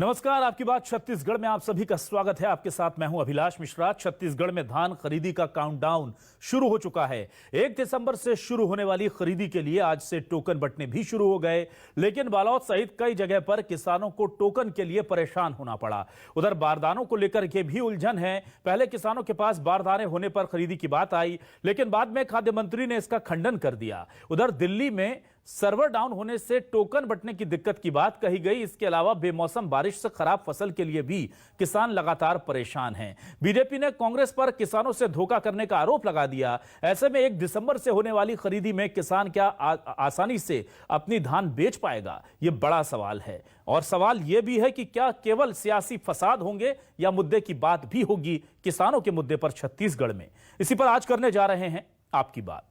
नमस्कार, आपकी बात छत्तीसगढ़ में आप सभी का स्वागत है। आपके साथ मैं हूं अभिलाष मिश्रा। छत्तीसगढ़ में धान खरीदी का काउंटडाउन शुरू हो चुका है। 1 दिसंबर से शुरू होने वाली खरीदी के लिए आज से टोकन बंटने भी शुरू हो गए, लेकिन बालोद सहित कई जगह पर किसानों को टोकन के लिए परेशान होना पड़ा। उधर बारदानों को लेकर के भी उलझन है। पहले किसानों के पास बारदाने होने पर खरीदी की बात आई, लेकिन बाद में खाद्य मंत्री ने इसका खंडन कर दिया। उधर दिल्ली में सर्वर डाउन होने से टोकन बंटने की दिक्कत की बात कही गई। इसके अलावा बेमौसम बारिश से खराब फसल के लिए भी किसान लगातार परेशान हैं। बीजेपी ने कांग्रेस पर किसानों से धोखा करने का आरोप लगा दिया। ऐसे में 1 दिसंबर से होने वाली खरीदी में किसान क्या आसानी से अपनी धान बेच पाएगा, यह बड़ा सवाल है। और सवाल यह भी है कि क्या केवल सियासी फसाद होंगे या मुद्दे की बात भी होगी किसानों के मुद्दे पर छत्तीसगढ़ में। इसी पर आज करने जा रहे हैं आपकी बात।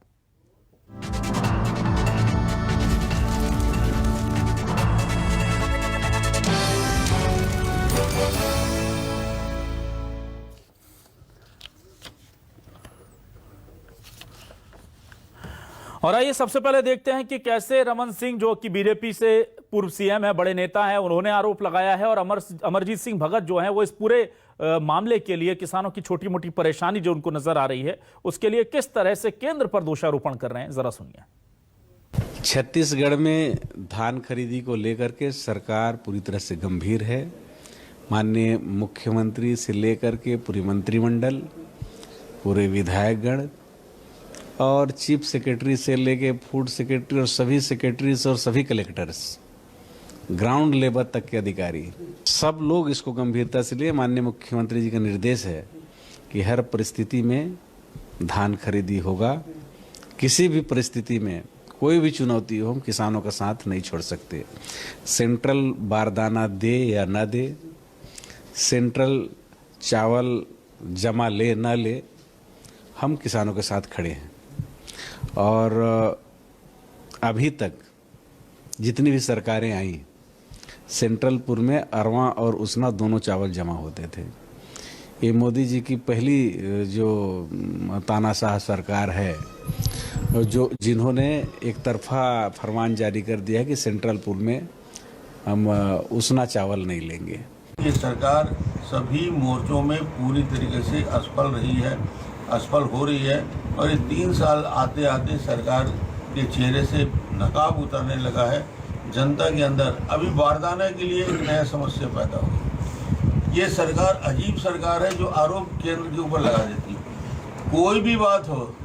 और आइए सबसे पहले देखते हैं कि कैसे रमन सिंह, जो कि बीजेपी से पूर्व सीएम है, बड़े नेता हैं, उन्होंने आरोप लगाया है। और अमरजीत सिंह भगत जो हैं वो इस पूरे मामले के लिए, किसानों की छोटी मोटी परेशानी जो उनको नजर आ रही है, उसके लिए किस तरह से केंद्र पर दोषारोपण कर रहे हैं, जरा सुनिए। छत्तीसगढ़ में धान खरीदी को लेकर के सरकार पूरी तरह से गंभीर है। माननीय मुख्यमंत्री से लेकर के पूरी मंत्रिमंडल, पूरे विधायकगण और चीफ सेक्रेटरी से लेके फूड सेक्रेटरी और सभी सेक्रेटरीज और सभी कलेक्टर्स, ग्राउंड लेवल तक के अधिकारी, सब लोग इसको गंभीरता से लिए। माननीय मुख्यमंत्री जी का निर्देश है कि हर परिस्थिति में धान खरीदी होगा। किसी भी परिस्थिति में कोई भी चुनौती हो, हम किसानों का साथ नहीं छोड़ सकते। सेंट्रल बारदाना दे या ना दे, सेंट्रल चावल जमा ले ना ले, हम किसानों के साथ खड़े हैं। और अभी तक जितनी भी सरकारें आई, सेंट्रल पूर्व में अरवा और उसना दोनों चावल जमा होते थे। ये मोदी जी की पहली जो तानाशाह सरकार है, जो जिन्होंने एक तरफा फरमान जारी कर दिया है कि सेंट्रल पूर्व में हम उसना चावल नहीं लेंगे। ये सरकार सभी मोर्चों में पूरी तरीके से असफल रही है, असफल हो रही है। और ये 3 साल आते आते सरकार के चेहरे से नकाब उतरने लगा है जनता के अंदर। अभी बारदाने के लिए एक नया समस्या पैदा हो गई। ये सरकार अजीब सरकार है जो आरोप केंद्र के ऊपर लगा देती है। कोई भी बात हो,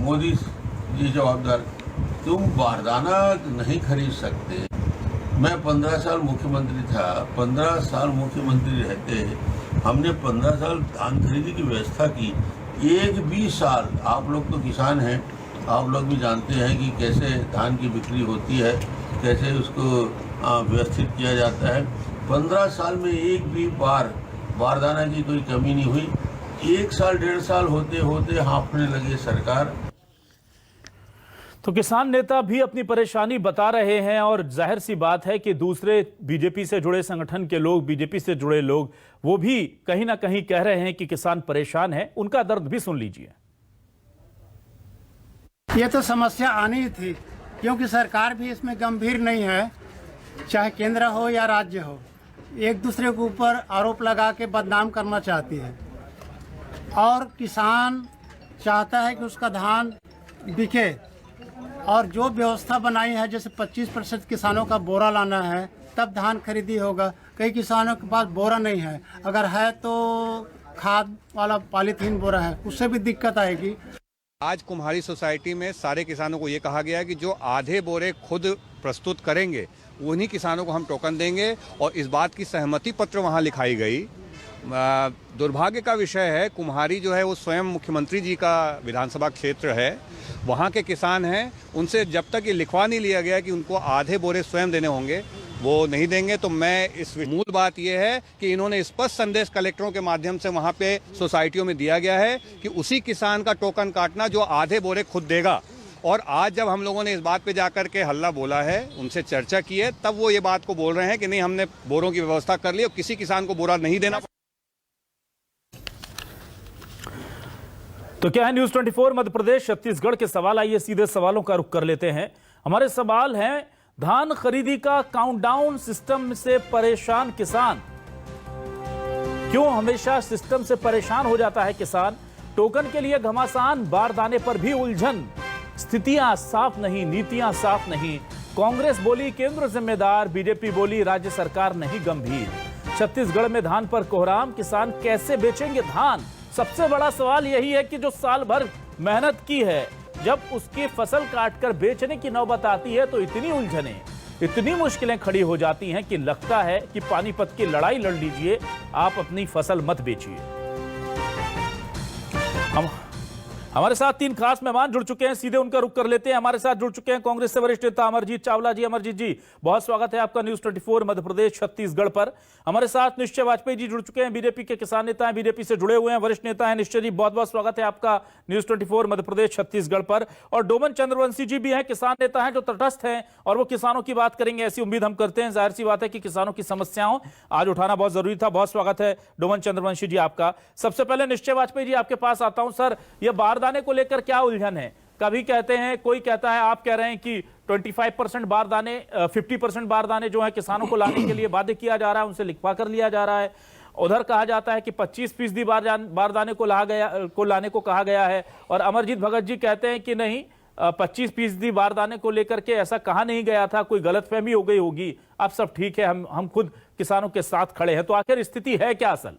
मोदी जी जवाबदार, तुम बारदाना नहीं खरीद सकते। मैं 15 साल मुख्यमंत्री था। 15 साल मुख्यमंत्री रहते हमने 15 साल धान खरीदी की व्यवस्था की। एक भी साल, आप लोग तो किसान हैं, आप लोग भी जानते हैं कि कैसे धान की बिक्री होती है, कैसे उसको व्यवस्थित किया जाता है। 15 साल में एक भी बार बारदाना की कोई कमी नहीं हुई। 1 साल 1.5 साल होते होते हाँफने लगे सरकार। तो किसान नेता भी अपनी परेशानी बता रहे हैं और जाहिर सी बात है कि दूसरे बीजेपी से जुड़े संगठन के लोग, बीजेपी से जुड़े लोग, वो भी कहीं ना कहीं कह रहे हैं कि किसान परेशान है। उनका दर्द भी सुन लीजिए। ये तो समस्या आनी ही थी, क्योंकि सरकार भी इसमें गंभीर नहीं है, चाहे केंद्र हो या राज्य हो। एक दूसरे के ऊपर आरोप लगा के बदनाम करना चाहती है। और किसान चाहता है कि उसका धान बिके, और जो व्यवस्था बनाई है, जैसे 25% किसानों का बोरा लाना है तब धान खरीदी होगा। कई किसानों के पास बोरा नहीं है, अगर है तो खाद वाला पॉलीथीन बोरा है, उससे भी दिक्कत आएगी। आज कुम्हारी सोसाइटी में सारे किसानों को ये कहा गया है कि जो आधे बोरे खुद प्रस्तुत करेंगे उन्हीं किसानों को हम टोकन देंगे, और इस बात की सहमति पत्र वहाँ लिखाई गई। दुर्भाग्य का विषय है, कुम्हारी जो है वो स्वयं मुख्यमंत्री जी का विधानसभा क्षेत्र है, वहाँ के किसान हैं। उनसे जब तक ये लिखवा नहीं लिया गया कि उनको आधे बोरे स्वयं देने होंगे, वो नहीं देंगे। तो मैं इस मूल बात ये है कि इन्होंने स्पष्ट संदेश कलेक्टरों के माध्यम से वहाँ पे सोसाइटियों में दिया गया है कि उसी किसान का टोकन काटना जो आधे बोरे खुद देगा। और आज जब हम लोगों ने इस बात पे जाकर के हल्ला बोला है, उनसे चर्चा की है, तब वो ये बात को बोल रहे हैं कि नहीं, हमने बोरों की व्यवस्था कर ली और किसी किसान को बोरा नहीं देना। तो क्या है न्यूज 24 मध्य प्रदेश छत्तीसगढ़ के सवाल। आइए सीधे सवालों का रुख कर लेते हैं। हमारे सवाल हैं, धान खरीदी का काउंटडाउन सिस्टम से परेशान किसान। क्यों हमेशा सिस्टम से परेशान हो जाता है किसान? टोकन के लिए घमासान, बारदाने पर भी उलझन। स्थितियां साफ नहीं, नीतियां साफ नहीं। कांग्रेस बोली केंद्र जिम्मेदार, बीजेपी बोली राज्य सरकार नहीं गंभीर। छत्तीसगढ़ में धान पर कोहराम, किसान कैसे बेचेंगे धान? सबसे बड़ा सवाल यही है कि जो साल भर मेहनत की है, जब उसकी फसल काटकर बेचने की नौबत आती है तो इतनी उलझने, इतनी मुश्किलें खड़ी हो जाती हैं कि लगता है कि पानीपत की लड़ाई लड़ लीजिए, आप अपनी फसल मत बेचिए। हमारे साथ तीन खास मेहमान जुड़ चुके हैं, सीधे उनका रुख कर लेते हैं। हमारे साथ जुड़ चुके हैं कांग्रेस से वरिष्ठ नेता अमरजीत चावला जी। अमरजीत जी, बहुत स्वागत है आपका न्यूज 24 मध्य प्रदेश छत्तीसगढ़ पर। हमारे साथ निश्चय वाजपेयी जी जुड़ चुके हैं, बीजेपी के किसान नेता हैं, बीजेपी से जुड़े हुए हैं, वरिष्ठ नेता हैं। निश्चय जी, बहुत बहुत स्वागत है आपका न्यूज 24 मध्य प्रदेश छत्तीसगढ़ पर। और डोमन चंद्रवंशी जी भी हैं, किसान नेता हैं जो तटस्थ हैं और वो किसानों की बात करेंगे, ऐसी उम्मीद हम करते हैं। जाहिर सी बात है कि किसानों की समस्याओं आज उठाना बहुत जरूरी था। बहुत स्वागत है डोमन चंद्रवंशी जी आपका। सबसे पहले निश्चय वाजपेयी जी आपके पास आता हूं। सर, ये बारदाने को लेकर क्या उलझन है? कभी कहते हैं, कोई कहता है, आप कह रहे हैं कि 25% बारदाने, 50% बारदाने जो है किसानों को लाने के लिए बाध्य किया जा रहा है, उनसे लिखवा कर लिया जा रहा है। उधर कहा जाता है कि 25% बारदाने को लाने को कहा गया है। और अमरजीत भगत जी कहते हैं कि नहीं, 25% बारदाने को लेकर के ऐसा कहा नहीं गया था, कोई गलतफहमी हो गई होगी, अब सब ठीक है, हम खुद किसानों के साथ खड़े हैं। तो आखिर स्थिति है क्या असल?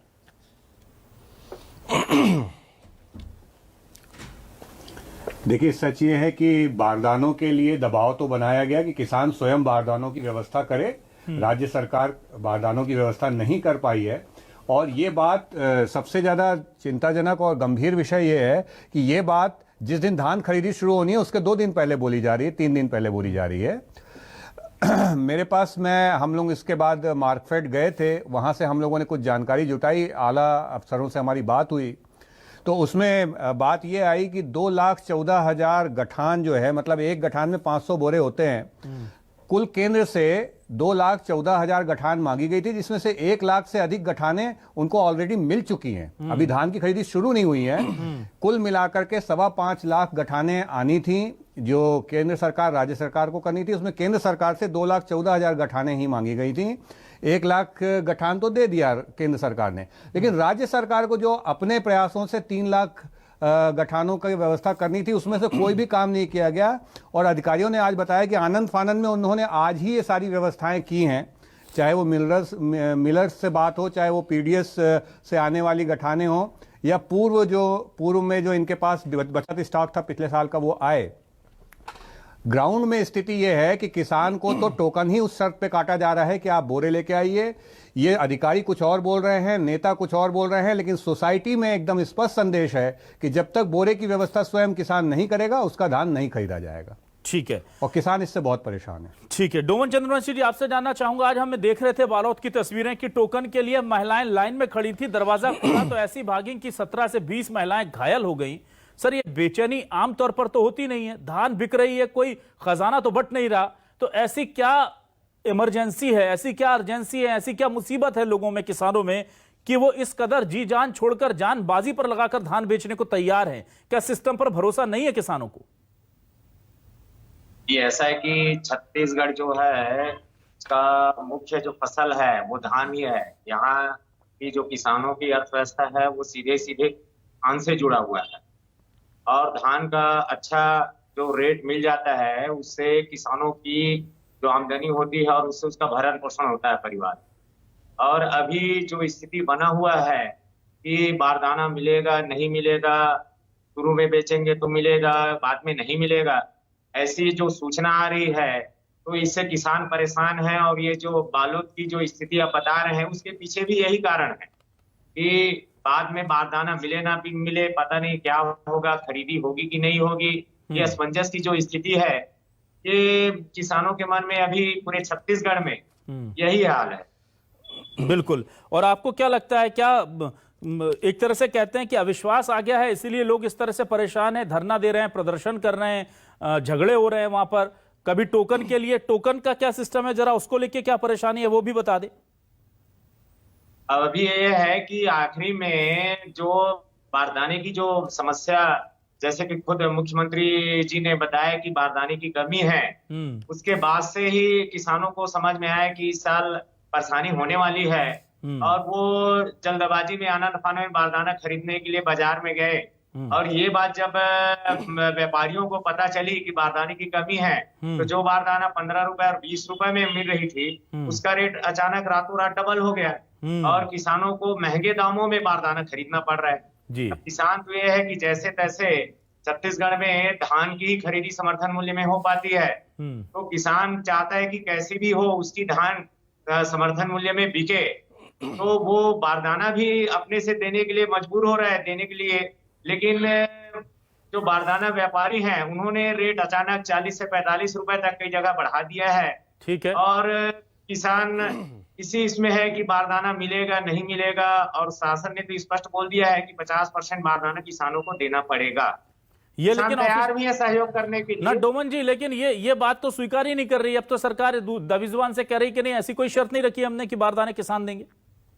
देखिए, सच ये है कि बारदानों के लिए दबाव तो बनाया गया कि किसान स्वयं बारदानों की व्यवस्था करे। राज्य सरकार बारदानों की व्यवस्था नहीं कर पाई है। और ये बात सबसे ज्यादा चिंताजनक और गंभीर विषय ये है कि ये बात जिस दिन धान खरीदी शुरू होनी है उसके 2 दिन पहले बोली जा रही है, 3 दिन पहले बोली जा रही है। मेरे पास हम लोग इसके बाद मार्कफेड गए थे, वहां से हम लोगों ने कुछ जानकारी जुटाई, आला अफसरों से हमारी बात हुई, तो उसमें बात यह आई कि 2,14,000 गठान जो है, मतलब एक गठान में 500 बोरे होते हैं। कुल केंद्र से 2,14,000 गठान मांगी गई थी, जिसमें से 1 लाख से अधिक गठाने उनको ऑलरेडी मिल चुकी हैं। अभी धान की खरीदी शुरू नहीं हुई है। कुल मिलाकर के 5.25 लाख गठाने आनी थी, जो केंद्र सरकार राज्य सरकार को करनी थी। उसमें केंद्र सरकार से 2,14,000 गठाने ही मांगी गई थी। 1 लाख गठान तो दे दिया केंद्र सरकार ने, लेकिन राज्य सरकार को जो अपने प्रयासों से 3 लाख गठानों की व्यवस्था करनी थी, उसमें से कोई भी काम नहीं किया गया। और अधिकारियों ने आज बताया कि आनंद फानंद में उन्होंने आज ही ये सारी व्यवस्थाएं की हैं, चाहे वो मिलर्स से बात हो, चाहे वो पीडीएस से आने वाली गठाने हो, या पूर्व में जो इनके पास बचत स्टॉक था पिछले साल का, वो आए। ग्राउंड में स्थिति यह है कि किसान को तो टोकन ही उस शर्त पे काटा जा रहा है कि आप बोरे लेके आइए। ये अधिकारी कुछ और बोल रहे हैं, नेता कुछ और बोल रहे हैं, लेकिन सोसाइटी में एकदम स्पष्ट संदेश है कि जब तक बोरे की व्यवस्था स्वयं किसान नहीं करेगा, उसका धान नहीं खरीदा जाएगा। ठीक है, और किसान इससे बहुत परेशान है। ठीक है, डोमन चंद्रवंशी जी, आपसे जानना चाहूंगा, आज हम देख रहे थे बालोद की तस्वीरें कि टोकन के लिए महिलाएं लाइन में खड़ी थी, दरवाजा खुला तो ऐसी भागी कि 17 से 20 महिलाएं घायल हो गई। सर, ये बेचैनी आमतौर पर तो होती नहीं है, धान बिक रही है, कोई खजाना तो बट नहीं रहा, तो ऐसी क्या इमरजेंसी है, ऐसी क्या अर्जेंसी है, ऐसी क्या मुसीबत है लोगों में, किसानों में, कि वो इस कदर जी जान छोड़कर, जान बाजी पर लगाकर धान बेचने को तैयार हैं? क्या सिस्टम पर भरोसा नहीं है किसानों को? ये ऐसा है कि छत्तीसगढ़ जो है, इसका मुख्य जो फसल है वो धान ही है। यहाँ की जो किसानों की अर्थव्यवस्था है वो सीधे सीधे धान से जुड़ा हुआ है, और धान का अच्छा जो रेट मिल जाता है, उससे किसानों की जो आमदनी होती है और उससे उसका भरण पोषण होता है परिवार। और अभी जो स्थिति बना हुआ है कि बारदाना मिलेगा नहीं मिलेगा, शुरू में बेचेंगे तो मिलेगा, बाद में नहीं मिलेगा, ऐसी जो सूचना आ रही है, तो इससे किसान परेशान है। और ये जो बालोद की जो स्थिति आप बता रहे हैं, उसके पीछे भी यही कारण है कि बाद में बारदाना मिले ना भी मिले, पता नहीं क्या होगा, खरीदी होगी कि नहीं होगी। ये असमंजस की जो स्थिति है, ये किसानों के मन में अभी पूरे छत्तीसगढ़ में यही हाल है। बिल्कुल। और आपको क्या लगता है, क्या एक तरह से कहते हैं कि अविश्वास आ गया है, इसीलिए लोग इस तरह से परेशान हैं, धरना दे रहे हैं, प्रदर्शन कर रहे हैं, झगड़े हो रहे हैं वहां पर? कभी टोकन के लिए, टोकन का क्या सिस्टम है, जरा उसको लेके क्या परेशानी है वो भी बता दे। अभी ये है कि आखिरी में जो बारदाने की जो समस्या जैसे कि खुद मुख्यमंत्री जी ने बताया कि बारदाने की कमी है, उसके बाद से ही किसानों को समझ में आया कि इस साल परेशानी होने वाली है और वो जल्दबाजी में आना तूफान में बारदाना खरीदने के लिए बाजार में गए। और ये बात जब व्यापारियों को पता चली कि बारदाने की कमी है, तो जो बारदाना 15 रुपए और 20 रुपए में मिल रही थी, उसका रेट अचानक रातों रात डबल हो गया और किसानों को महंगे दामों में बारदाना खरीदना पड़ रहा है जी। अब किसान तो ये है कि जैसे तैसे छत्तीसगढ़ में धान की ही खरीदी समर्थन मूल्य में हो पाती है, तो किसान चाहता है कि कैसे भी हो उसकी धान समर्थन मूल्य में बिके, तो वो बारदाना भी अपने से देने के लिए मजबूर हो रहा है देने के लिए। लेकिन जो बारदाना व्यापारी हैं उन्होंने रेट अचानक 40 से 45 रुपए तक कई जगह बढ़ा दिया है। ठीक है। और किसान इसी इसमें है कि बारदाना मिलेगा नहीं मिलेगा, और शासन ने तो स्पष्ट बोल दिया है कि 50% बारदाना किसानों को देना पड़ेगा। ये किसान लेकिन तैयार भी है सहयोग करने के ना लिए। डोमन जी, लेकिन ये बात तो स्वीकार ही नहीं कर रही। अब तो सरकार दबिजुबान से कह रही कि नहीं, ऐसी कोई शर्त नहीं रखी हमने कि बारदाने किसान देंगे।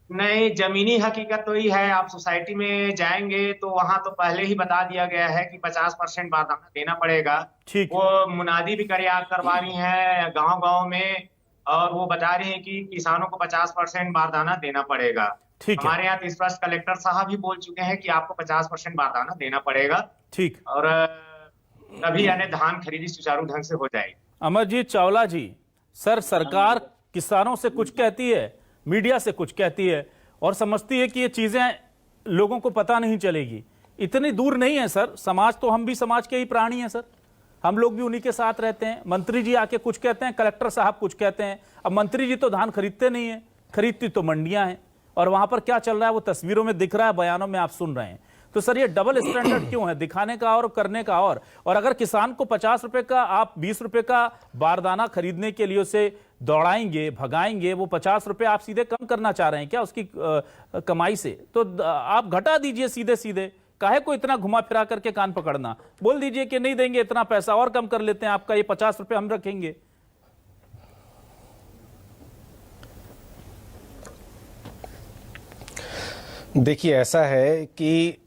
नहीं, जमीनी हकीकत तो ही है। आप सोसाइटी में जाएंगे तो वहां तो पहले ही बता दिया गया है कि 50% बारदाना देना पड़ेगा। ठीक। वो मुनादी भी करवा रही है गांव-गांव में, और वो बता रही है कि किसानों को 50% बारदाना देना पड़ेगा। ठीक है। हमारे यहाँ तो स्पष्ट कलेक्टर साहब भी बोल चुके हैं कि आपको 50% बारदाना देना पड़ेगा। ठीक। और तभी यानी धान खरीदी सुचारू ढंग से हो जाएगी। अमरजीत चावला जी, सर सरकार किसानों से कुछ कहती है, मीडिया से कुछ कहती है और समझती है कि ये चीजें लोगों को पता नहीं चलेगी। इतनी दूर नहीं है सर, समाज तो हम भी समाज के ही प्राणी हैं सर, हम लोग भी उन्हीं के साथ रहते हैं। मंत्री जी आके कुछ कहते हैं, कलेक्टर साहब कुछ कहते हैं। अब मंत्री जी तो धान खरीदते नहीं है, खरीदती तो मंडियां हैं, और वहां पर क्या चल रहा है वो तस्वीरों में दिख रहा है, बयानों में आप सुन रहे हैं। तो सर ये डबल स्टैंडर्ड क्यों है, दिखाने का और करने का? और अगर किसान को 50 रुपए का, आप 20 रुपए का बारदाना खरीदने के लिए उसे दौड़ाएंगे, भगाएंगे, वो 50 रुपए आप सीधे कम करना चाह रहे हैं क्या उसकी कमाई से? तो आप घटा दीजिए सीधे सीधे, काहे को इतना घुमा फिरा करके कान पकड़ना? बोल दीजिए कि नहीं देंगे इतना पैसा, और कम कर लेते हैं आपका, ये 50 रुपए हम रखेंगे। देखिए, ऐसा है कि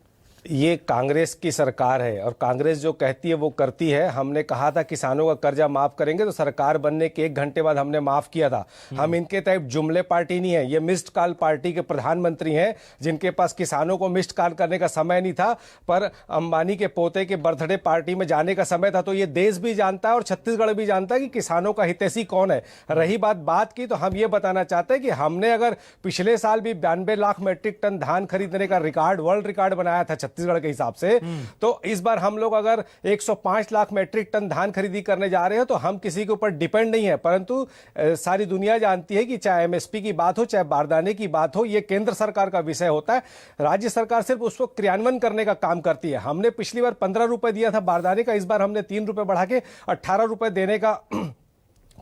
ये कांग्रेस की सरकार है और कांग्रेस जो कहती है वो करती है। हमने कहा था किसानों का कर्जा माफ करेंगे, तो सरकार बनने के 1 घंटे बाद हमने माफ किया था। हम इनके टाइप जुमले पार्टी नहीं है, ये मिस्ड कॉल पार्टी के प्रधानमंत्री हैं जिनके पास किसानों को मिस्ड कॉल करने का समय नहीं था, पर अंबानी के पोते के बर्थडे पार्टी में जाने का समय था। तो ये देश भी जानता है और छत्तीसगढ़ भी जानता है कि किसानों का हितैषी कौन है। रही बात की, तो हम ये बताना चाहते हैं कि हमने अगर पिछले साल भी 92 लाख मीट्रिक टन धान खरीदने का रिकॉर्ड, वर्ल्ड रिकॉर्ड बनाया था छत्तीसगढ़ के हिसाब से, तो इस बार हम लोग अगर 105 लाख मीट्रिक टन धान खरीदी करने जा रहे हैं, तो हम किसी के ऊपर डिपेंड नहीं है। परंतु सारी दुनिया जानती है कि चाहे एमएसपी की बात हो, चाहे बारदाने की बात हो, यह केंद्र सरकार का विषय होता है। राज्य सरकार सिर्फ उसको क्रियान्वयन करने का काम करती है। हमने पिछली बार 15 रुपए दिया था बारदाने का, इस बार हमने 3 रुपए बढ़ा के 18 रुपए देने का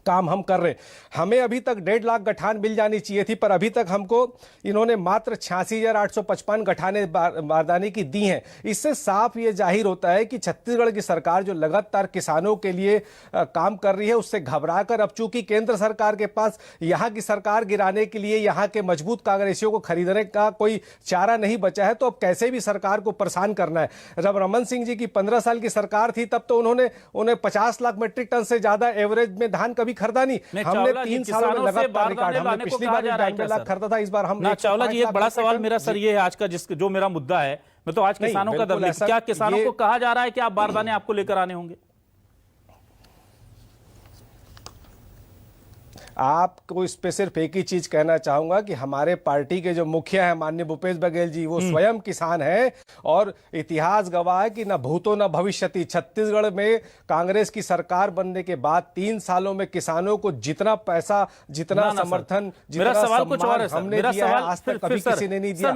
काम हम कर रहे हैं। हमें अभी तक 1.5 लाख गठान मिल जानी चाहिए थी, पर अभी तक हमको इन्होंने मात्र 86,855 गठाने बारदाने की दी हैं। इससे साफ ये जाहिर होता है कि छत्तीसगढ़ की सरकार जो लगातार किसानों के लिए काम कर रही है, उससे घबराकर अब चूंकि केंद्र सरकार के पास यहाँ की सरकार गिराने के लिए यहाँ के मजबूत कांग्रेसियों को खरीदने का कोई चारा नहीं बचा है, तो अब कैसे भी सरकार को परेशान करना है। जब रमन सिंह जी की 15 साल की सरकार थी, तब तो उन्हें 50 लाख मीट्रिक टन से ज्यादा एवरेज में धान कभी खरीदा नहीं। हमने 3 सालों में लगातार रिकॉर्ड, हमने पिछली बार 92 लाख खरीदा था, इस बार हम चावला जी, एक बड़ा सवाल मेरा सर ये है आज का, जो मेरा मुद्दा है, मैं तो आज किसानों का दर्द, क्या किसानों को कहा जा रहा है कि आप बारदाने आपको लेकर आने होंगे? आपको इस पे सिर्फ एक ही चीज कहना चाहूंगा कि हमारे पार्टी के जो मुखिया है माननीय भूपेश बघेल जी, वो स्वयं किसान है और इतिहास गवाह है कि न भूतो न भविष्यति। छत्तीसगढ़ में कांग्रेस की सरकार बनने के बाद 3 सालों में किसानों को जितना पैसा, जितना समर्थन, जितना सम्मान हमने दिया है, आज तक कभी किसी ने नहीं दिया।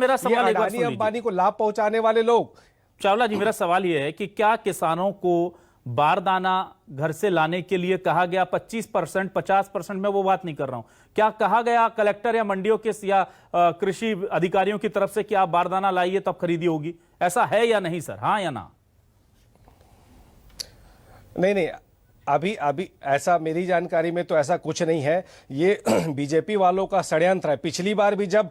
अडानी अंबानी को लाभ पहुंचाने वाले लोग। चावला जी, मेरा सवाल यह है कि क्या किसानों को बारदाना घर से लाने के लिए कहा गया 25%, 50%, मैं वो बात नहीं कर रहा हूं, क्या कहा गया कलेक्टर या मंडियों के या कृषि अधिकारियों की तरफ से कि आप बारदाना लाइए तब खरीदी होगी? ऐसा है या नहीं सर, हाँ या ना? नहीं, अभी अभी ऐसा मेरी जानकारी में तो ऐसा कुछ नहीं है। ये बीजेपी वालों का षड्यंत्र है। पिछली बार भी जब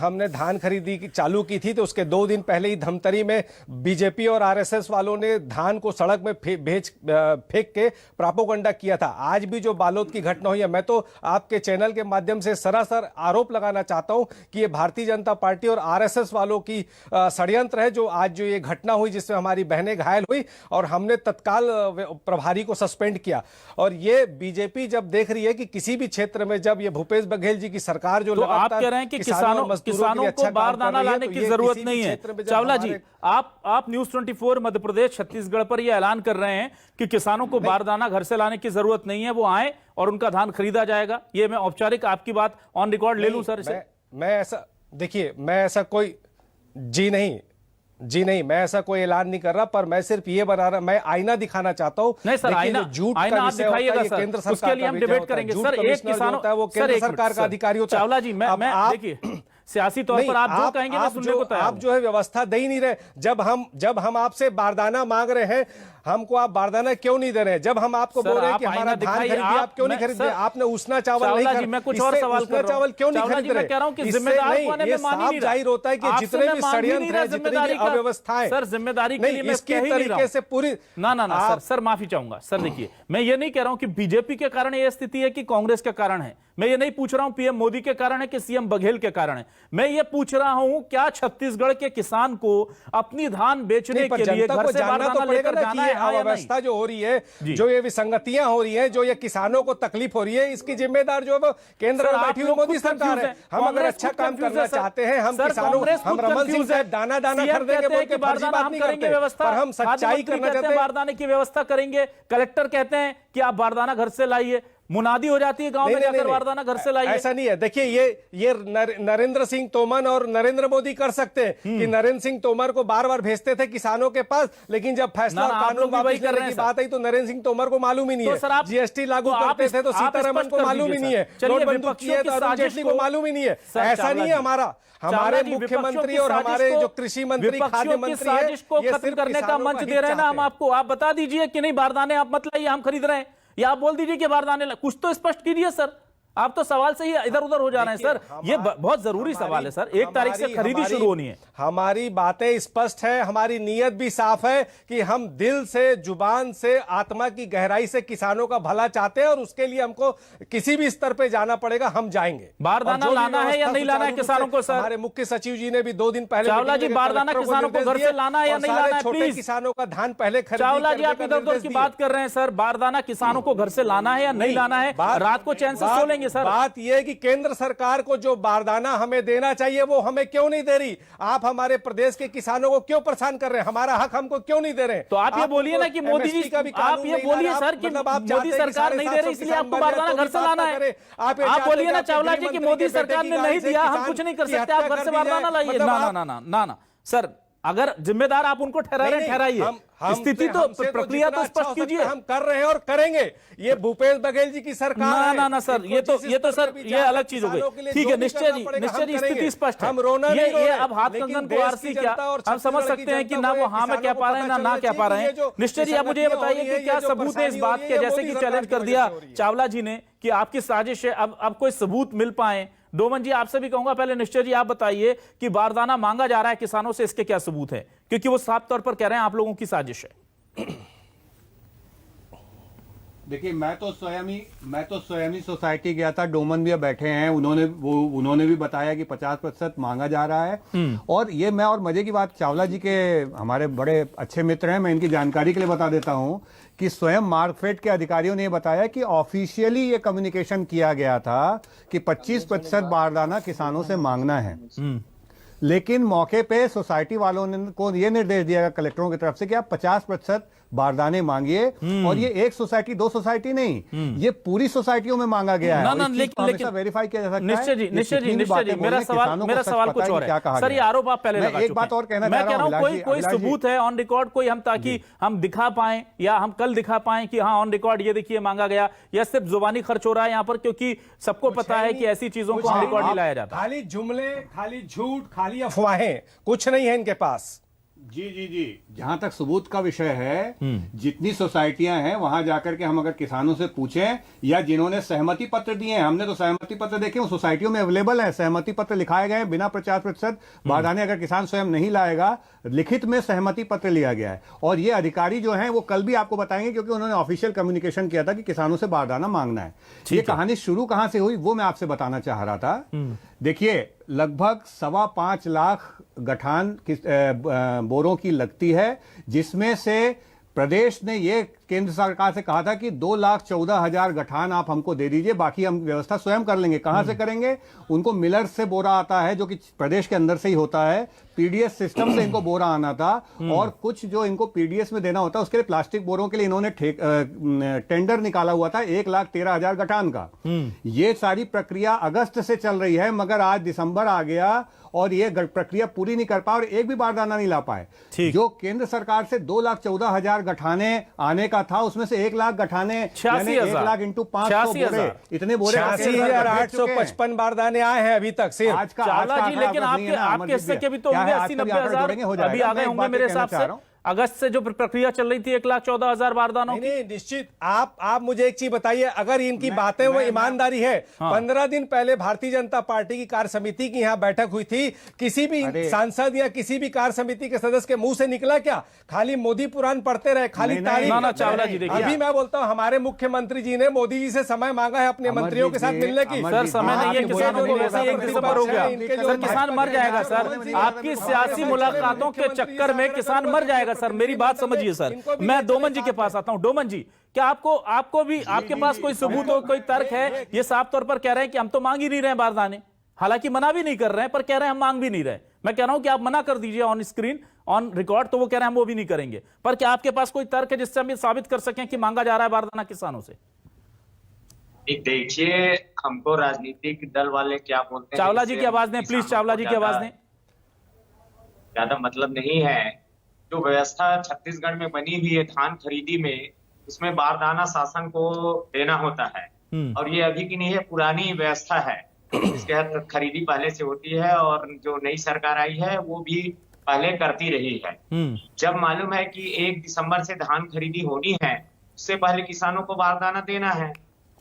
हमने धान खरीदी चालू की थी तो उसके 2 दिन पहले ही धमतरी में बीजेपी और आरएसएस वालों ने धान को सड़क में फेंक के प्रोपेगेंडा किया था। आज भी जो बालोद की घटना हुई है, मैं तो आपके चैनल के माध्यम से सरासर आरोप लगाना चाहता हूं कि ये भारतीय जनता पार्टी और आरएसएस वालों की षड्यंत्र है। जो आज जो ये घटना हुई जिसमें हमारी बहनें घायल हुई और हमने तत्काल प्रभारी को सस्पेंड किया, और ये बीजेपी जब देख रही है कि किसी भी क्षेत्र में जब ये भूपेश बघेल जी की सरकार जो तो आप कह रहे हैं कि किसानों को बारदाना लाने की जरूरत नहीं है। चावला जी, आप न्यूज 24 मध्य प्रदेश छत्तीसगढ़ पर यह ऐलान कर रहे हैं कि किसानों को बारदाना घर से लाने की जरूरत नहीं है, वो आए और उनका धान खरीदा जाएगा। ये मैं औपचारिक आपकी बात ऑन रिकॉर्ड ले लूं सर? मैं ऐसा, देखिए, मैं ऐसा कोई जी नहीं, मैं ऐसा कोई ऐलान नहीं कर रहा, पर मैं सिर्फ ये बना रहा, मैं आईना दिखाना चाहता हूं। नहीं सर, आईना आप दिखाइएगा सर, केंद्र सरकार उसके लिए हम डिबेट करेंगे सर। एक किसान होता है, वो केंद्र सरकार का अधिकारी होता है। चावला जी, मैं देखिए सियासी तौर पर आप जो कहेंगे मैं सुनने को तैयार हूं। आप जो है व्यवस्था दे ही नहीं रहे। जब हम आपसे बारदाना मांग रहे हैं, हमको आप बारदाना क्यों नहीं दे रहे हैं? जब हम आपको बोल रहे हैं कि हमारा धान खरीदिए, आप क्यों नहीं खरीदते? आपने उसना चावल नहीं खरीदा। मैं कुछ और सवाल कर रहा हूं। चावल क्यों नहीं खरीद रहे? कह रहा हूं कि जिम्मेदार होने में मान ही नहीं रहा। जाहिर होता है कि जितने भी षड्यंत्र हैं, जितनी भी अव्यवस्थाएं, सर जिम्मेदारी के लिए मैं इसकी तरीके से पूरी ना सर माफी चाहूंगा सर। देखिए, मैं ये नहीं कह रहा हूं कि बीजेपी के कारण यह स्थिति है कि कांग्रेस के कारण है। मैं ये नहीं पूछ रहा हूं पीएम मोदी के कारण है कि सीएम बघेल के कारण है। मैं ये पूछ रहा हूं क्या छत्तीसगढ़ के किसान को अपनी धान बेचने के लिए घर से बारदाना लेकर जाना है? अव्यवस्था जो हो रही है, जो ये विसंगतियां हो रही हैं, जो ये किसानों को तकलीफ हो रही है, इसकी जिम्मेदार जो है केंद्र में बैठी हुई मोदी सरकार है। हम अगर अच्छा काम करना चाहते हैं, हम किसानों, हम रमन सिंह साहब दाना खरीदेंगे बोल के बारदाना हम करेंगे व्यवस्था, पर हम सच्चाई करना चाहते हैं, बारदाने की व्यवस्था करेंगे। कलेक्टर कहते हैं कि आप बारदाना घर से लाइए, मुनादी हो जाती है गांव में जाकर बारदाना घर से लाइए। ऐसा नहीं है। देखिए, ये नरेंद्र सिंह तोमर और नरेंद्र मोदी कर सकते हैं कि नरेंद्र सिंह तोमर को बार-बार भेजते थे किसानों के पास, लेकिन जब फैसला कानून वापस करने की बात आई तो नरेंद्र सिंह तोमर को मालूम ही नहीं है। जीएसटी लागू करते थे तो सीतारमण को मालूम ही नहीं है, नोटबंदी की है तो अरुण जेटली को मालूम ही नहीं है। ऐसा नहीं है। हमारे मुख्यमंत्री और हमारे जो कृषि मंत्री, खाद्य मंत्री है, को खत्म करने का मंच दे रहे हैं ना हम आपको। आप बता दीजिए कि नहीं बारदाने आप मत लाइए, हम खरीद रहे हैं, या आप बोल दीजिए कि बारदाने कुछ तो स्पष्ट कीजिए सर। आप तो सवाल से ही इधर उधर हो जा रहे हैं सर। ये बहुत जरूरी सवाल है सर। 1 तारीख से खरीदी शुरू होनी है। हमारी बातें स्पष्ट है, हमारी नीयत भी साफ है कि हम दिल से, जुबान से, आत्मा की गहराई से किसानों का भला चाहते हैं, और उसके लिए हमको किसी भी स्तर पे जाना पड़ेगा, हम जाएंगे। बारदाना लाना है या नहीं लाना है किसानों को सर? हमारे मुख्य सचिव जी ने भी 2 दिन पहले, चावला जी, बारदाना किसानों को घर से लाना है या नहीं लाना है? छोटे किसानों का धान पहले खरीद। चावला जी, आप इधर उधर की बात कर रहे हैं सर। बारदाना किसानों को घर से लाना है या नहीं लाना है? रात को चैन से सो लेंगे सर? बात यह कि केंद्र सरकार को जो बारदाना हमें देना चाहिए वो हमें क्यों नहीं दे रही? आप हमारे प्रदेश के किसानों को क्यों परेशान कर रहे हैं? हमारा हक हमको क्यों नहीं दे रहे? तो आप ये बोलिए ना कि मोदी जी, आप ये बोलिए सर कि मोदी सरकार नहीं दे रही इसलिए आपको बारदाना घर से लाना है। आप बोलिए ना चावला जी कि मोदी सरकार ने नहीं दिया, हम कुछ नहीं कर सकते, आप घर से बारदाना लाइए। ना सर, अगर जिम्मेदार आप उनको ठहराइए। स्थिति तो, प्रक्रिया तो स्पष्ट कीजिए। हम कर रहे हैं और करेंगे। ये भूपेश बघेल जी की सरकार ना सर, ये तो सर ये अलग चीज हो गई। ठीक है, निश्चय जी स्थिति स्पष्ट है। हम रोना नहीं, ये अब हाथ कंगन को आरसी क्या, हम समझ सकते हैं कि ना वो हाँ में कह पा रहे हैं ना कह पा रहे हैं। निश्चय जी, आप मुझे ये बताइए कि क्या सबूत है इस बात के, जैसे कि चैलेंज कर दिया चावला जी ने कि आपकी साजिश है, अब कोई सबूत मिल पाए? डोमन जी, आपसे भी कहूंगा, पहले निश्चय जी आप बताइए कि बारदाना मांगा जा रहा है किसानों से, इसके क्या सबूत है? क्योंकि वो साफ तौर पर कह रहे हैं आप लोगों की साजिश है। देखिए, मैं तो स्वयं ही सोसाइटी गया था। डोमन भी बैठे हैं, उन्होंने भी बताया कि 50% मांगा जा रहा है। और ये मैं और मजे की बात, चावला जी के हमारे बड़े अच्छे मित्र हैं, मैं इनकी जानकारी के लिए बता देता हूं कि स्वयं मार्कफेड के अधिकारियों ने बताया कि ऑफिशियली ये कम्युनिकेशन किया गया था कि 25% बारदाना किसानों से मांगना है। लेकिन मौके पे सोसाइटी वालों ने को ये निर्देश दिया गया कलेक्टरों की तरफ से कि आप 50% बारदाने मांगिए। और ये एक सोसाइटी, 2 सोसाइटी नहीं, ये पूरी सोसाइटियों में मांगा गया है। लेकिन वेरीफाई किया जा सकता है। निश्चय जी, मेरा सवाल कुछ और है सर। ये आरोप आप पहले लगा चुके हैं। एक बात और कहना मैं कह रहा हूं, कोई सबूत है ऑन रिकॉर्ड, कोई हम, ताकि हम दिखा पाएं या हम कल दिखा पाएं कि हाँ ऑन रिकॉर्ड ये देखिए मांगा गया, या सिर्फ जुबानी खर्च हो रहा है यहाँ पर? क्योंकि सबको पता है कि ऐसी चीजों को ऑन रिकॉर्ड नहीं लाया जाता। खाली जुमले, खाली झूठ, खाली अफवाहें, कुछ नहीं है इनके पास। जी जहां तक सबूत का विषय है, जितनी सोसाइटियां हैं वहां जाकर के हम अगर किसानों से पूछें या जिन्होंने सहमति पत्र दिए हैं, हमने तो सहमति पत्र देखे उन सोसाइटियों में अवेलेबल है, सहमति पत्र लिखाए गए बिना 50% बारदाने, अगर किसान स्वयं नहीं लाएगा लिखित में सहमति पत्र लिया गया है। और ये अधिकारी जो हैं वो कल भी आपको बताएंगे, क्योंकि उन्होंने ऑफिशियल कम्युनिकेशन किया था कि किसानों से बारदाना मांगना है। ये कहानी शुरू कहां से हुई वो मैं आपसे बताना चाह रहा था। देखिए, लगभग 5.25 लाख गठान बोरों की लगती है, जिसमें से प्रदेश ने ये केंद्र सरकार से कहा था कि 2,14,000 गठान आप हमको दे दीजिए, बाकी हम व्यवस्था स्वयं कर लेंगे। कहां से करेंगे? उनको मिलर से बोरा आता है जो कि प्रदेश के अंदर से ही होता है, पीडीएस सिस्टम से इनको बोरा आना था, और कुछ जो इनको पीडीएस में देना होता है उसके लिए प्लास्टिक बोरों के लिए इन्होंने टेंडर निकाला हुआ था 1,13,000 गठान का। ये सारी प्रक्रिया अगस्त से चल रही है, मगर आज दिसंबर आ गया और ये प्रक्रिया पूरी नहीं कर पाए और एक भी बारदाना नहीं ला पाए। जो केंद्र सरकार से 2,14,000 गठाने आने का था, उसमें से 1 लाख गठाने, 86,000 इंटू 500 बोरे, इतने बोरे 86,855 बारदाने आए हैं अभी तक सिर्फ। आज का चावला जी, लेकिन आपके हिस्से के भी तो होंगे 80-90,000 अभी आ गए होंगे मेरे हिसाब से। अगस्त से जो प्रक्रिया चल रही थी 1,14,000 बारदानों की। नहीं, निश्चित। आप मुझे एक चीज बताइए, अगर इनकी बातें वो ईमानदारी है, 15 दिन पहले भारतीय जनता पार्टी की कार्य समिति की यहाँ बैठक हुई थी, किसी भी सांसद या किसी भी कार्य समिति के सदस्य के मुंह से निकला क्या? खाली मोदी पुराण पढ़ते रहे, खाली तारीफ। चावला जी देखिए, अभी मैं बोलता हूँ हमारे मुख्यमंत्री जी ने मोदी जी से समय मांगा है अपने मंत्रियों के साथ मिलने की। सर समय नहीं है किसानों को, वैसे 1 दिसंबर हो गया सर, किसान मर जाएगा सर। आपकी सियासी मुलाकातों के चक्कर में किसान मर जाएगा सर, मेरी बात समझिए सर। मैं डोमन जी के पास आता हूं। डोमन जी, क्या आपको भी आपके पास कोई सबूत हो, कोई तर्क है? ये साफ तौर पर कह रहे हैं कि हम तो मांग ही नहीं रहे हैं बारदाने, हालांकि मना भी नहीं कर रहे हैं, पर कह रहे हैं हम मांग भी नहीं रहे। मैं कह रहा हूं कि आप मना कर दीजिए ऑन स्क्रीन, ऑन रिकॉर्ड, तो वो कह रहे हैं हम वो भी नहीं करेंगे। पर क्या आपके पास कोई तर्क है जिससे हम ये साबित कर सकें कि मांगा जा रहा है बारदाना किसानों से? देखिए, हमको राजनीतिक दल वाले क्या बोलते हैं, चावला जी की आवाज दें प्लीज, चावला जी की आवाज दें। ज्यादा मतलब नहीं है। जो व्यवस्था छत्तीसगढ़ में बनी हुई है धान खरीदी में, उसमें बारदाना शासन को देना होता है, और ये अभी की नहीं है, पुरानी व्यवस्था है। इसके तहत खरीदी पहले से होती है, और जो नई सरकार आई है वो भी पहले करती रही है। जब मालूम है कि 1 दिसंबर से धान खरीदी होनी है, उससे पहले किसानों को बारदाना देना है।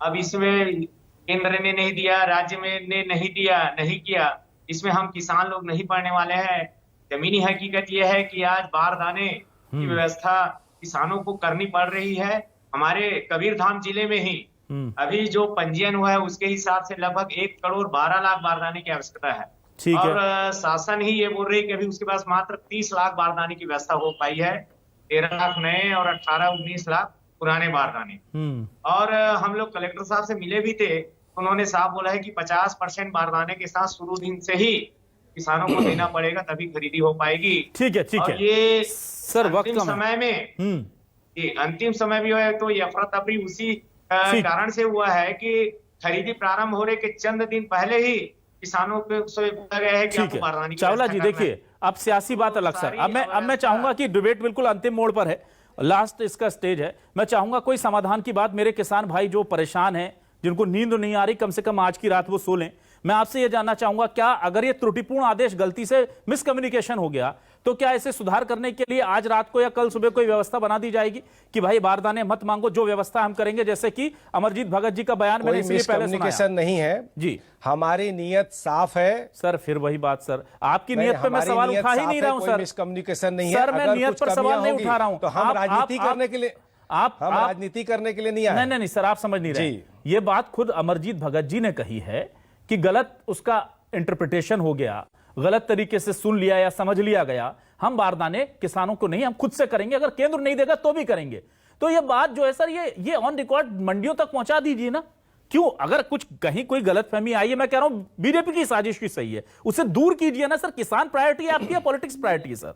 अब इसमें केंद्र ने नहीं दिया, राज्य में ने नहीं दिया, नहीं किया, इसमें हम किसान लोग नहीं पड़ने वाले हैं। जमीनी हकीकत यह है कि आज बारदाने की व्यवस्था किसानों को करनी पड़ रही है। हमारे कबीरधाम जिले में ही अभी जो पंजीयन हुआ है उसके हिसाब से लगभग 1,12,00,000 बारदाने की आवश्यकता है, और शासन ही ये बोल रही है कि अभी उसके पास मात्र 30 लाख बारदाने की व्यवस्था हो पाई है। 13 लाख नए और 18-19 लाख पुराने बारदाने। और हम लोग कलेक्टर साहब से मिले भी थे, उन्होंने साफ बोला है कि 50% बारदाने के साथ शुरू दिन से ही किसानों को देना पड़ेगा, तभी खरीदी हो पाएगी। ठीक है। और ये सर वक्त समय में ये अंतिम समय भी है, तो ये अफरा तफरी उसी कारण से हुआ है कि खरीदी प्रारंभ होने के चंद दिन पहले ही किसानों को बोला गया है कि आपको बारदाने की। चावला जी देखिए, अब सियासी बात अलग सर, अब मैं चाहूंगा कि डिबेट बिल्कुल अंतिम मोड़ पर है, लास्ट इसका स्टेज है। मैं चाहूंगा कोई समाधान की बात, मेरे किसान भाई जो परेशान हैं, जिनको नींद नहीं आ रही, कम से कम आज की रात वो सो लें। मैं आपसे यह जानना चाहूंगा, क्या अगर ये त्रुटिपूर्ण आदेश गलती से मिसकम्युनिकेशन हो गया, तो क्या इसे सुधार करने के लिए आज रात को या कल सुबह कोई व्यवस्था बना दी जाएगी कि भाई बारदाने मत मांगो, जो व्यवस्था हम करेंगे, जैसे कि अमरजीत भगत जी का बयान मैंने इसलिए पहले सुनाया नहीं है जी, हमारी नीयत साफ है सर। फिर वही बात सर, आपकी नीयत पे मैं सवाल उठा ही नहीं रहा हूं सर, मिसकम्युनिकेशन नहीं है सर, मैं नीयत पर सवाल नहीं उठा रहा हूं। तो हम राजनीति करने के लिए राजनीति करने के लिए नहीं आए। नहीं सर, आप समझ नहीं रहे। ये बात खुद अमरजीत भगत जी ने कही है कि गलत उसका इंटरप्रिटेशन हो गया, गलत तरीके से सुन लिया या समझ लिया गया। हम बारदाने किसानों को नहीं, हम खुद से करेंगे, अगर केंद्र नहीं देगा तो भी करेंगे। तो ये बात जो है सर, ये ऑन रिकॉर्ड मंडियों तक पहुंचा दीजिए ना। क्यों, अगर कुछ कहीं कोई गलतफहमी आई है, मैं कह रहा हूं बीजेपी की साजिश की सही है, उसे दूर कीजिए ना सर। किसान प्रायोरिटी है आपकी या पॉलिटिक्स प्रायोरिटी है सर?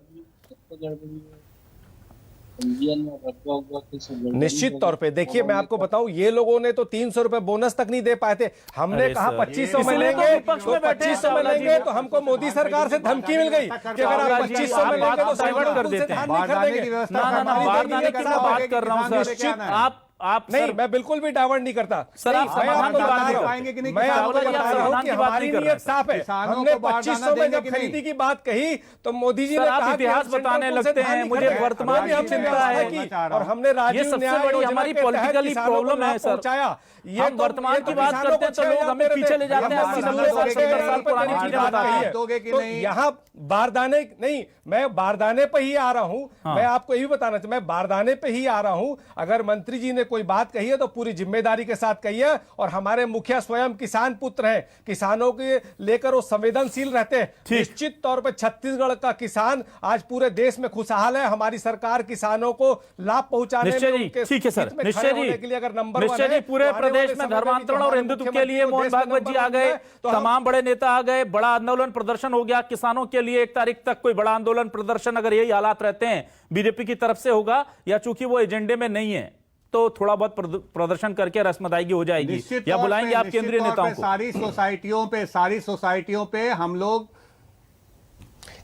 निश्चित तौर पे देखिए, मैं आपको बताऊं, ये लोगों ने तो 300 रुपए बोनस तक नहीं दे पाए थे। हमने कहा 2500 मिलेंगे, तो 2500 मिलेंगे, तो हमको मोदी सरकार से धमकी मिल गई कि अगर आप 2500 मिलेंगे तो डाइवर्ट कर देते हैं। बारदाने की मैं बात कर रहा हूं सर, आप नहीं, सर, मैं बिल्कुल भी डावण नहीं करता। सर, आप मैं समाधान आपको की बात बता नहीं रहा कर हूं। पाएंगे कि नहीं? मैं आपको चावला जी, बता आप रहा हूं समाधान कि की बात हमारी नहीं कर रहे नीयत हैं। साफ है। किसानों हमने को बारदाना 2500 में देंगे जब कि नहीं? खरीदी की बात कही तो मोदी जी सर, ने आप कहा कि इतिहास हम सेंट्रल बताने पुल से लगते धान हैं, नहीं मुझे खरीदेंगे। वर्तमान वो भी हमने की चिंता व्यवस्था है। की और हमने राजीव सबसे न्याय बड़ी योजना हमारी के तहत पॉलिटिकली किसानों को प्रॉब्लम है, लाभ सर। पहुंचाया। हम वर्तमान की बात करते हैं तो लोग हमें पीछे ले जाते हैं, 80 90 साल 70 साल पुरानी चीजें बताते हैं। दोगे कि तो नहीं? यहाँ बारदाने नहीं, मैं बारदाने पे ही आ रहा हूँ। मैं आपको यही बताना चाहता, मैं बारदाने पे ही आ रहा हूँ। अगर मंत्री जी ने कोई बात कही है तो पूरी जिम्मेदारी के साथ कही है। और हमारे मुखिया स्वयं किसान पुत्र हैं, किसानों के लेकर वो संवेदनशील रहते हैं। निश्चित तौर पर छत्तीसगढ़ का किसान आज पूरे देश में खुशहाल है। हमारी सरकार किसानों को लाभ पहुंचाने में, निश्चय जी, उनके ठीक है सर, हित में निश्चय खड़े जी, होने के लिए अगर नंबर वन निश्चय जी, है, पूरे तो आने प्रदेश वाले में समय में भी धर्मांतरण और हमारे हिंदुत्व के मुख्यमंत्री लिए को मोहन देश में भागवत जी नंबर आ वन गए, है, तो हम तमाम बड़े नेता आ गए, बड़ा आंदोलन प्रदर्शन हो गया किसानों के लिए। 1 तारीख तक कोई बड़ा आंदोलन प्रदर्शन, अगर यही हालात रहते हैं, बीजेपी की तरफ से होगा, या चूंकि वो एजेंडे में नहीं है तो थोड़ा बहुत प्रदर्शन करके रस्म अदायगी हो जाएगी, निश्चित या तौर बुलाएंगे पे- आप निश्चित केंद्रीय तौर नेताओं पे को? सारी सोसाइटियों पे हम लोग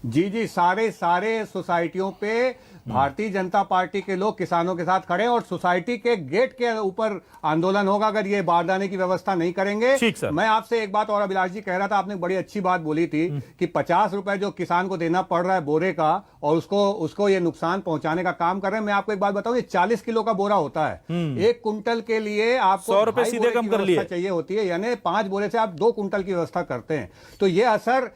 जी सारे सोसाइटियों पे भारतीय जनता पार्टी के लोग किसानों के साथ खड़े हैं और सोसाइटी के गेट के ऊपर आंदोलन होगा अगर ये बारदाने की व्यवस्था नहीं करेंगे। ठीक सर। मैं आपसे एक बात और, अभिलाष जी कह रहा था, आपने बड़ी अच्छी बात बोली थी कि 50 रुपए जो किसान को देना पड़ रहा है बोरे का, और उसको ये नुकसान पहुंचाने का काम कर रहे हैं। मैं आपको एक बात बताऊं, ये 40 किलो का बोरा होता है। 1 कुंटल के लिए आपको 100 रुपए 2.5 सीधे बोरे कम की कर लिए व्यवस्था चाहिए होती है, यानी 5 बोरे से आप 2 कुंटल की व्यवस्था करते हैं। तो ये असर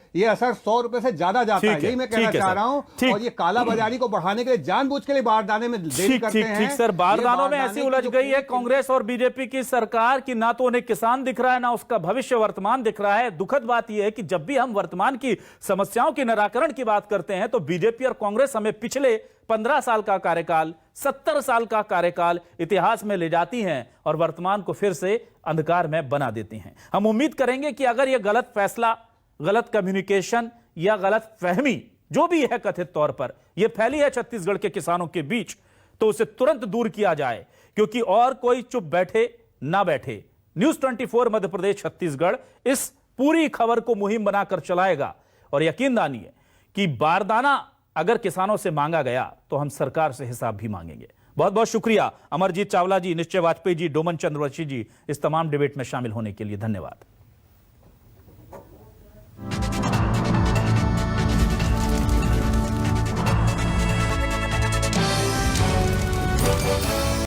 100 रुपए से ज्यादा जाता है। यही मैं कहना चाह रहा हूं। और ये कालाबाजारी को बढ़ाने के लिए जानबूझ के लिए बारदाने में देरी करते हैं। ठीक सर, बारदानों में ऐसी उलझ गई है कांग्रेस और बीजेपी की सरकार की ना तो उन्हें किसान दिख रहा है, ना उसका भविष्य वर्तमान दिख रहा है। दुखद बात यह है कि जब भी हम वर्तमान की समस्याओं के निराकरण की बात करते हैं तो बीजेपी और कांग्रेस हमें पिछले 15 साल का कार्यकाल, 70 साल का कार्यकाल इतिहास में ले जाती हैं और वर्तमान को फिर से अंधकार में बना देती हैं। हम उम्मीद करेंगे कि अगर यह गलत फैसला, गलत कम्युनिकेशन या गलत फहमी जो भी है कथित तौर पर यह फैली है छत्तीसगढ़ के किसानों के बीच, तो उसे तुरंत दूर किया जाए, क्योंकि और कोई चुप बैठे ना बैठे। न्यूज़ 24 मध्य प्रदेश छत्तीसगढ़ इस पूरी खबर को मुहिम बनाकर चलाएगा और यकीन दानिए कि बारदाना अगर किसानों से मांगा गया तो हम सरकार से हिसाब भी मांगेंगे। बहुत बहुत शुक्रिया अमरजीत चावला जी, निश्चय वाजपेयी जी, डोमन चंद्रवंशी जी, इस तमाम डिबेट में शामिल होने के लिए धन्यवाद।